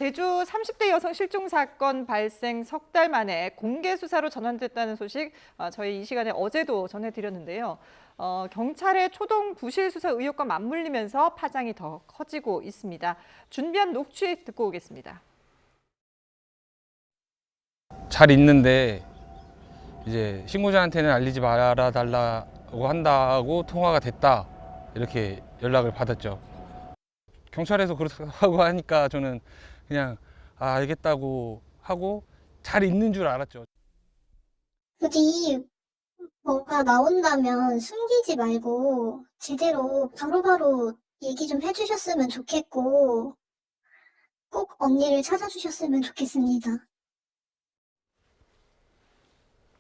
제주 30대 여성 실종 사건 발생 석 달 만에 공개 수사로 전환됐다는 소식 저희 이 시간에 어제도 전해드렸는데요. 경찰의 초동 부실 수사 의혹과 맞물리면서 파장이 더 커지고 있습니다. 준비한 녹취 듣고 오겠습니다. 잘 있는데 이제 신고자한테는 알리지 말아 달라고 한다고 통화가 됐다 이렇게 연락을 받았죠. 경찰에서 그렇다고 하니까 저는 그냥 알겠다고 하고 잘 있는 줄 알았죠. 굳이 뭐가 나온다면 숨기지 말고 제대로 바로바로 얘기 좀 해주셨으면 좋겠고 꼭 언니를 찾아주셨으면 좋겠습니다.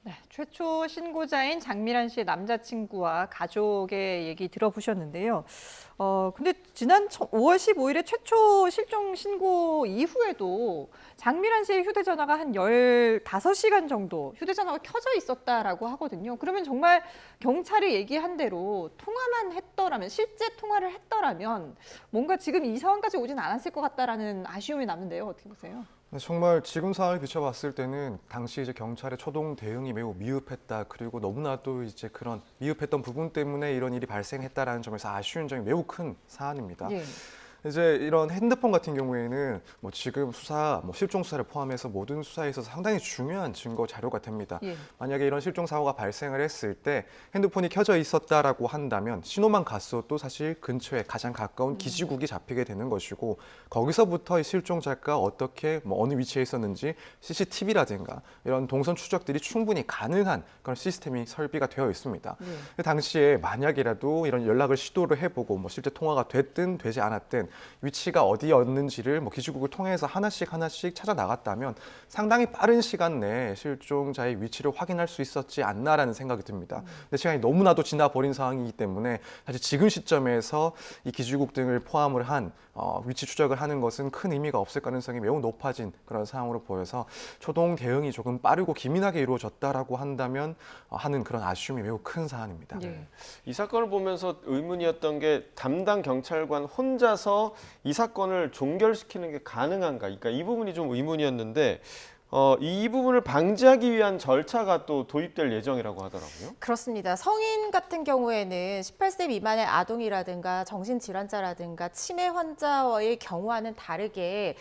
네, 최초 신고자인 장미란 씨의 남자친구와 가족의 얘기 들어보셨는데요. 근데 지난 5월 15일에 최초 실종 신고 이후에도 장미란 씨의 휴대전화가 한 15시간 정도 휴대전화가 켜져 있었다라고 하거든요. 그러면 정말 경찰이 얘기한 대로 통화만 했더라면, 실제 통화를 했더라면 뭔가 지금 이 상황까지 오진 않았을 것 같다라는 아쉬움이 남는데요. 어떻게 보세요? 정말 지금 상황을 비춰봤을 때는 당시 이제 경찰의 초동 대응이 매우 미흡했다. 그리고 너무나도 이제 그런 미흡했던 부분 때문에 이런 일이 발생했다라는 점에서 아쉬운 점이 매우 큰 사안입니다. 예. 이제 이런 핸드폰 같은 경우에는 뭐 지금 수사, 실종 수사를 포함해서 모든 수사에 있어서 상당히 중요한 증거 자료가 됩니다. 예. 만약에 이런 실종 사고가 발생을 했을 때 핸드폰이 켜져 있었다라고 한다면 신호만 갔어도 사실 근처에 가장 가까운 기지국이 잡히게 되는 것이고 거기서부터 이 실종자가 어떻게 어느 위치에 있었는지 CCTV라든가 이런 동선 추적들이 충분히 가능한 그런 시스템이 설비가 되어 있습니다. 당시에 만약이라도 이런 연락을 시도를 해보고 실제 통화가 됐든 되지 않았든 위치가 어디였는지를 기지국을 통해서 하나씩 찾아 나갔다면 상당히 빠른 시간 내에 실종자의 위치를 확인할 수 있었지 않나라는 생각이 듭니다. 근데 시간이 너무나도 지나버린 상황이기 때문에 사실 지금 시점에서 이 기지국 등을 포함을 한 위치 추적을 하는 것은 큰 의미가 없을 가능성이 매우 높아진 그런 상황으로 보여서 초동 대응이 조금 빠르고 기민하게 이루어졌다라고 한다면 하는 그런 아쉬움이 매우 큰 사안입니다. 예. 이 사건을 보면서 의문이었던 게 담당 경찰관 혼자서 이 사건을 종결시키는 게 가능한가? 그러니까 이 부분이 좀 의문이었는데 이 부분을 방지하기 위한 절차가 또 도입될 예정이라고 하더라고요. 그렇습니다. 성인 같은 경우에는 18세 미만의 아동이라든가 정신질환자라든가 치매 환자와의 경우와는 다르게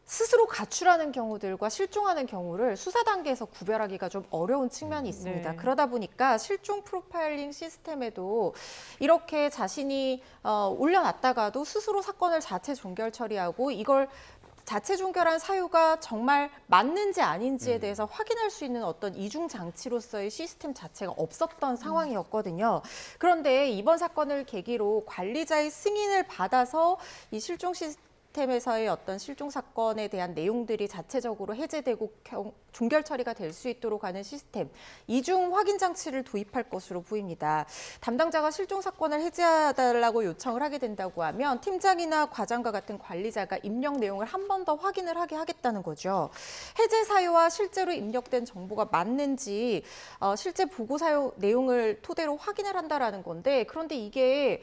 스스로 가출하는 경우들과 실종하는 경우를 수사 단계에서 구별하기가 좀 어려운 측면이 있습니다. 네. 그러다 보니까 실종 프로파일링 시스템에도 이렇게 자신이 올려놨다가도 스스로 사건을 자체 종결 처리하고 이걸 자체 종결한 사유가 정말 맞는지 아닌지에 대해서 확인할 수 있는 어떤 이중 장치로서의 시스템 자체가 없었던 상황이었거든요. 그런데 이번 사건을 계기로 관리자의 승인을 받아서 이 실종 시스템에서의 어떤 실종 사건에 대한 내용들이 자체적으로 해제되고 종결 처리가 될 수 있도록 하는 시스템, 이중 확인 장치를 도입할 것으로 보입니다. 담당자가 실종 사건을 해제해달라고 요청을 하게 된다고 하면 팀장이나 과장과 같은 관리자가 입력 내용을 한 번 더 확인을 하게 하겠다는 거죠. 해제 사유와 실제로 입력된 정보가 맞는지 실제 보고 사유 내용을 토대로 확인을 한다라는 건데, 그런데 이게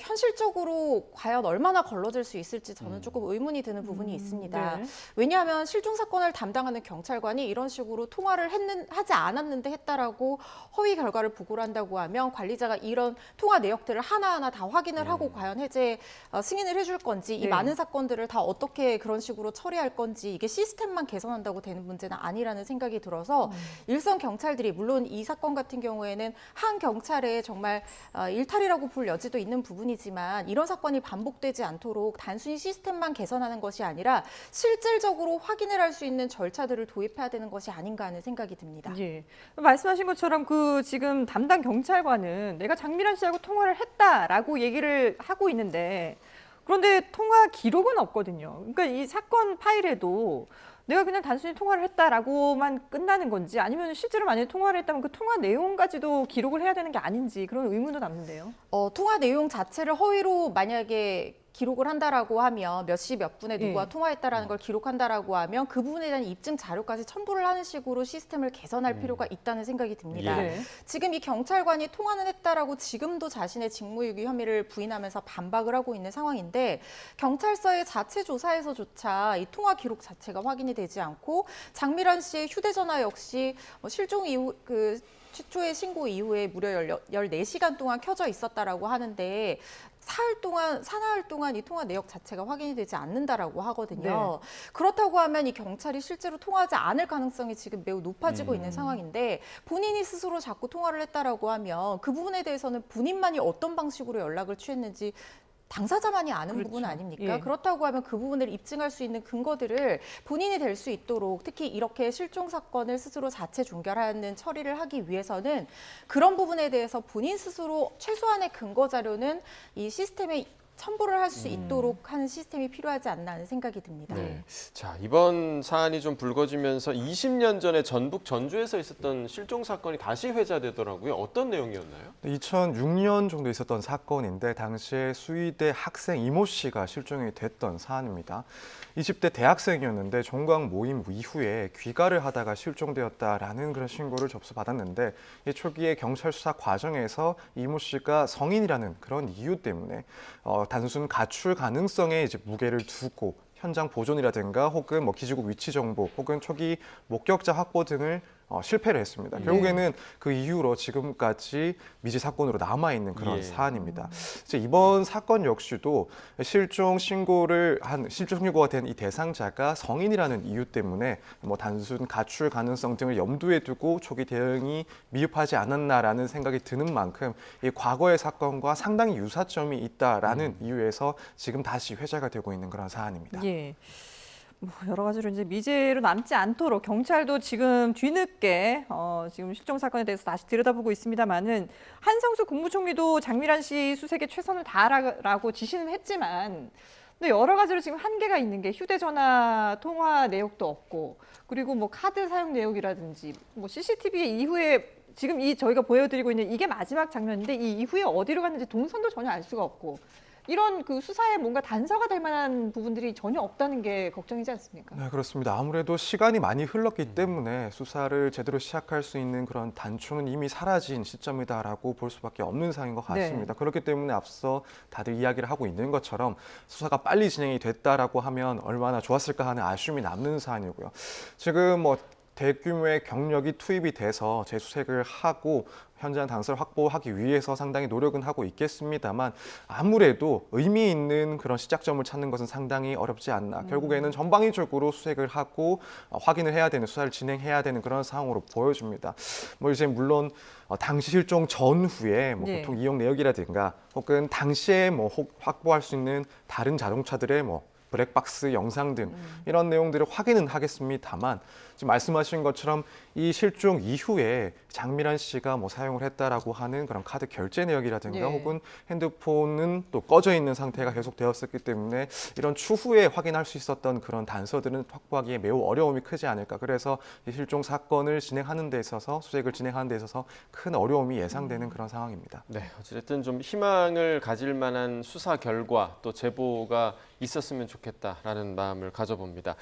현실적으로 과연 얼마나 걸러질 수 있을지 저는 조금 의문이 드는 부분이 있습니다. 네. 왜냐하면 실종 사건을 담당하는 경찰관이 이런 식으로 통화를 하지 않았는데 했다라고 허위 결과를 보고를 한다고 하면 관리자가 이런 통화 내역들을 하나하나 다 확인을 하고 과연 해제 승인을 해줄 건지 이 네. 많은 사건들을 다 어떻게 그런 식으로 처리할 건지 이게 시스템만 개선한다고 되는 문제는 아니라는 생각이 들어서 일선 경찰들이 물론 이 사건 같은 경우에는 한 경찰의 정말 일탈이라고 볼 여지도 있는 부분이지만 이런 사건이 반복되지 않도록 단순히 시스템만 개선하는 것이 아니라 실질적으로 확인을 할 수 있는 절차들을 도입해야 되는 것이 아닌가 하는 생각이 듭니다. 예. 말씀하신 것처럼 지금 담당 경찰관은 내가 장미란 씨하고 통화를 했다라고 얘기를 하고 있는데 그런데 통화 기록은 없거든요. 그러니까 이 사건 파일에도 내가 그냥 단순히 통화를 했다라고만 끝나는 건지 아니면 실제로 만약에 통화를 했다면 그 통화 내용까지도 기록을 해야 되는 게 아닌지 그런 의문도 남는데요. 통화 내용 자체를 허위로 만약에 기록을 한다라고 하면 몇 시 몇 분에 누구와 예. 통화했다라는 걸 기록한다라고 하면 그 부분에 대한 입증 자료까지 첨부를 하는 식으로 시스템을 개선할 필요가 있다는 생각이 듭니다. 예. 네. 지금 이 경찰관이 통화는 했다라고 지금도 자신의 직무유기 혐의를 부인하면서 반박을 하고 있는 상황인데 경찰서의 자체 조사에서조차 이 통화 기록 자체가 확인이 되지 않고 장미란 씨의 휴대전화 역시 실종 이후 최초의 신고 이후에 무려 14시간 동안 켜져 있었다라고 하는데 사나흘 동안 이 통화 내역 자체가 확인이 되지 않는다라고 하거든요. 그렇다고 하면 이 경찰이 실제로 통화하지 않을 가능성이 지금 매우 높아지고 있는 상황인데 본인이 스스로 자꾸 통화를 했다라고 하면 그 부분에 대해서는 본인만이 어떤 방식으로 연락을 취했는지 당사자만이 아는 그렇죠. 부분 아닙니까? 예. 그렇다고 하면 그 부분을 입증할 수 있는 근거들을 본인이 될 수 있도록 특히 이렇게 실종 사건을 스스로 자체 종결하는 처리를 하기 위해서는 그런 부분에 대해서 본인 스스로 최소한의 근거 자료는 이 시스템에 첨부를 할 수 있도록 하는 시스템이 필요하지 않나 하는 생각이 듭니다. 네. 자, 이번 사안이 좀 불거지면서 20년 전에 전북 전주에서 있었던 실종 사건이 다시 회자되더라고요. 어떤 내용이었나요? 2006년 정도 있었던 사건인데 당시에 수의대 학생 이모 씨가 실종이 됐던 사안입니다. 20대 대학생이었는데 종강 모임 이후에 귀가를 하다가 실종되었다라는 그런 신고를 접수받았는데 이 초기에 경찰 수사 과정에서 이모 씨가 성인이라는 그런 이유 때문에 단순 가출 가능성에 이제 무게를 두고 현장 보존이라든가 혹은 뭐 기지국 위치 정보 혹은 초기 목격자 확보 등을 실패를 했습니다. 결국에는 그 이후로 지금까지 미제 사건으로 남아 있는 그런 예. 사안입니다. 이제 이번 사건 역시도 실종 신고가 된 이 대상자가 성인이라는 이유 때문에 뭐 단순 가출 가능성 등을 염두에 두고 초기 대응이 미흡하지 않았나라는 생각이 드는 만큼 이 과거의 사건과 상당히 유사점이 있다라는 이유에서 지금 다시 회자가 되고 있는 그런 사안입니다. 예. 뭐 여러 가지로 이제 미제로 남지 않도록 경찰도 지금 뒤늦게 지금 실종 사건에 대해서 다시 들여다보고 있습니다만은 한성수 국무총리도 장미란 씨 수색에 최선을 다하라고 지시는 했지만 근데 여러 가지로 지금 한계가 있는 게 휴대전화 통화 내역도 없고 그리고 뭐 카드 사용 내역이라든지 뭐 CCTV 이후에 지금 저희가 보여드리고 있는 이게 마지막 장면인데 이 이후에 어디로 갔는지 동선도 전혀 알 수가 없고 이런 그 수사에 뭔가 단서가 될 만한 부분들이 전혀 없다는 게 걱정이지 않습니까? 네, 그렇습니다. 아무래도 시간이 많이 흘렀기 때문에 수사를 제대로 시작할 수 있는 그런 단초는 이미 사라진 시점이다라고 볼 수밖에 없는 상황인 것 같습니다. 그렇기 때문에 앞서 다들 이야기를 하고 있는 것처럼 수사가 빨리 진행이 됐다라고 하면 얼마나 좋았을까 하는 아쉬움이 남는 사안이고요. 지금 뭐 대규모의 경력이 투입이 돼서 재수색을 하고 현장 단서를 확보하기 위해서 상당히 노력은 하고 있겠습니다만 아무래도 의미 있는 그런 시작점을 찾는 것은 상당히 어렵지 않나. 결국에는 전방위적으로 수색을 하고 확인을 해야 되는 수사를 진행해야 되는 그런 상황으로 보여집니다. 뭐 이제 물론 당시 실종 전후에 뭐 네. 보통 이용 내역이라든가 혹은 당시에 뭐 확보할 수 있는 다른 자동차들의 뭐 블랙박스 영상 등 이런 내용들을 확인은 하겠습니다만 지금 말씀하신 것처럼 이 실종 이후에 장미란 씨가 뭐 사용을 했다라고 하는 그런 카드 결제 내역이라든가 예. 혹은 핸드폰은 또 꺼져 있는 상태가 계속되었었기 때문에 이런 추후에 확인할 수 있었던 그런 단서들은 확보하기에 매우 어려움이 크지 않을까. 그래서 이 실종 사건을 진행하는 데 있어서 수색을 진행하는 데 있어서 큰 어려움이 예상되는 그런 상황입니다. 네, 어쨌든 좀 희망을 가질 만한 수사 결과 또 제보가 있었으면 좋겠다라는 마음을 가져봅니다.